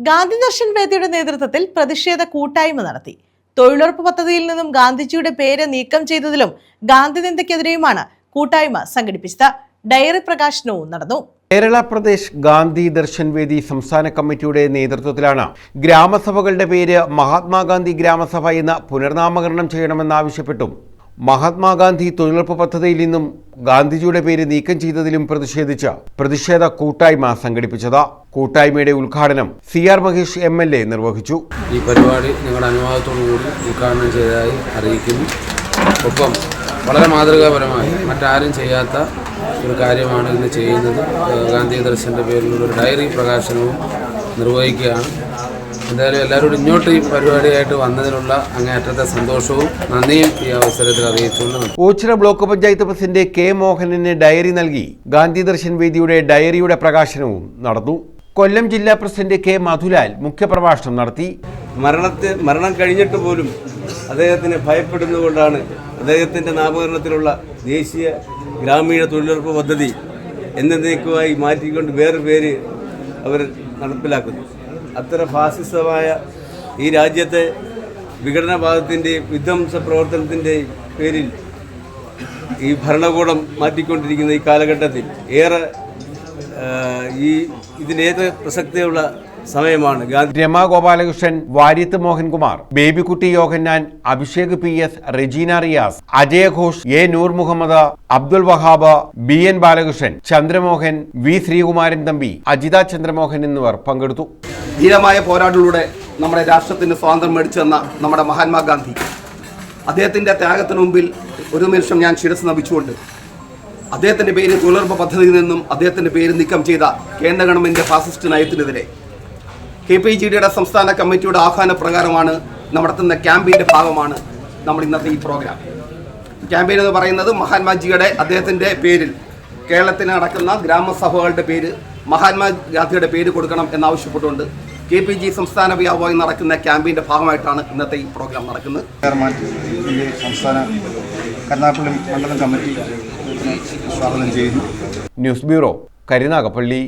ഗാന്ധി ദർശൻ വേദിയുടെ നേതൃത്വത്തിൽ പ്രതിഷേധ കൂട്ടായ്മ നടത്തി. തൊഴിലുറപ്പ് പദ്ധതിയിൽ നിന്നും ഗാന്ധിജിയുടെ പേര് നീക്കം ചെയ്തതിലും ഗാന്ധി നിന്ദയ്ക്കെതിരെയുമാണ് കൂട്ടായ്മ സംഘടിപ്പിച്ചത്. ഡയറി പ്രകാശനവും നടന്നു. കേരള പ്രദേശ് ഗാന്ധി ദർശൻ വേദി സംസ്ഥാന കമ്മിറ്റിയുടെ നേതൃത്വത്തിലാണ് ഗ്രാമസഭകളുടെ പേര് മഹാത്മാഗാന്ധി ഗ്രാമസഭ എന്ന് പുനർനാമകരണം ചെയ്യണമെന്നാവശ്യപ്പെട്ടും മഹാത്മാഗാന്ധി തൊഴിലുറപ്പ് പദ്ധതിയിൽ നിന്നും ഗാന്ധിജിയുടെ പേര് നീക്കം ചെയ്തതിലും പ്രതിഷേധിച്ച് പ്രതിഷേധ കൂട്ടായ്മ സംഘടിപ്പിച്ചത്. കൂട്ടായ്മയുടെ ഉദ്ഘാടനം CR മഹേഷ് MLA നിർവഹിച്ചു. ഈ പരിപാടി നിങ്ങളുടെ അനുവാദത്തോടുകൂടി ഉദ്ഘാടനം ചെയ്തതായി അറിയിക്കുന്നു. ഒപ്പം വളരെ മാതൃകാപരമായി മറ്റാരും ചെയ്യാത്ത ഒരു കാര്യമാണ് ഇന്ന് ചെയ്യുന്നത്. ഗാന്ധി ദർശൻ്റെ പേരിലുള്ള ഒരു ഡയറി പ്രകാശനവും നിർവഹിക്കുകയാണ്. എന്തായാലും എല്ലാവരോടും ഇങ്ങോട്ട് ഈ പരിപാടിയായിട്ട് വന്നതിനുള്ള അങ്ങേയറ്റത്തെ സന്തോഷവും നന്ദിയും ഈ അവസരത്തിൽ അറിയിച്ചുകൊണ്ട് Oachira block panchayat president K മോഹനന് ഡയറി നൽകി ഗാന്ധി ദർശൻ വേദിയുടെ ഡയറിയുടെ പ്രകാശനവും നടന്നു. കൊല്ലം ജില്ലാ പ്രസിഡന്റ് K മധുലാൽ മുഖ്യപ്രഭാഷണം നടത്തി. മരണം കഴിഞ്ഞിട്ട് പോലും അദ്ദേഹത്തിന് ഭയപ്പെടുന്നുകൊണ്ടാണ് അദ്ദേഹത്തിൻ്റെ നാമകരണത്തിലുള്ള ദേശീയ ഗ്രാമീണ തൊഴിലുറപ്പ് പദ്ധതി എന്നേക്കുമായി മാറ്റിക്കൊണ്ട് വേറെ പേര് അവർ നടപ്പിലാക്കുന്നു. അത്ര ഫാസിസമായ ഈ രാജ്യത്തെ വിഘടനവാദത്തിൻ്റെയും വിധ്വംസ പ്രവർത്തനത്തിൻ്റെയും പേരിൽ ഈ ഭരണകൂടം മാറ്റിക്കൊണ്ടിരിക്കുന്ന ഈ കാലഘട്ടത്തിൽ ഇതിനേറെ പ്രസക്തിയുള്ള സമയമാണ്. രമ ഗോപാലകൃഷ്ണൻ, വാര്യത്ത് മോഹൻകുമാർ, ബേബിക്കുട്ടി യോഹന്നാൻ, Abhishek PS, Regina Riyas, Ajaya Ghosh, A Noor Muhammad, Abdul Wahab, BN Balakrishnan, Chandramohan, V Sreekumaran Thampi, Ajitha Chandramohan എന്നിവർ പങ്കെടുത്തു. ധീരമായ പോരാട്ടത്തിലൂടെ നമ്മുടെ രാഷ്ട്രത്തിന് സ്വാതന്ത്ര്യം മേടിച്ചു തന്ന നമ്മുടെ മഹാത്മാഗാന്ധി, അദ്ദേഹത്തിൻ്റെ ത്യാഗത്തിന് മുമ്പിൽ ഒരു നിമിഷം ഞാൻ ശിരസ് നമിച്ചുകൊണ്ട് അദ്ദേഹത്തിൻ്റെ പേര് തൊഴിലുറപ്പ് പദ്ധതിയിൽ നിന്നും അദ്ദേഹത്തിൻ്റെ പേര് നീക്കം ചെയ്ത കേന്ദ്ര ഗവൺമെൻറ് ഫാസിസ്റ്റ് നയത്തിനെതിരെ KPGDയുടെ സംസ്ഥാന കമ്മിറ്റിയുടെ ആഹ്വാന പ്രകാരമാണ് നടത്തുന്ന ക്യാമ്പയിൻ്റെ ഭാഗമാണ് നമ്മൾ ഇന്നത്തെ ഈ പ്രോഗ്രാം. ക്യാമ്പയിൻ എന്ന് പറയുന്നത് മഹാത്മാജിയുടെ അദ്ദേഹത്തിൻ്റെ പേരിൽ കേരളത്തിൽ നടക്കുന്ന ഗ്രാമസഭകളുടെ പേര് മഹാത്മാഗാന്ധിയുടെ പേര് കൊടുക്കണം എന്നാവശ്യപ്പെട്ടുകൊണ്ട് KPG സംസ്ഥാന വ്യാപകമായി നടക്കുന്ന ക്യാമ്പയിൻ്റെ ഭാഗമായിട്ടാണ് ഇന്നത്തെ ഈ പ്രോഗ്രാം നടക്കുന്നത്. സംസ്ഥാന കരുനാഗപ്പള്ളി മണ്ഡലം കമ്മിറ്റി സ്വാഗതം ചെയ്യുന്നു. News bureau, Karunagappally.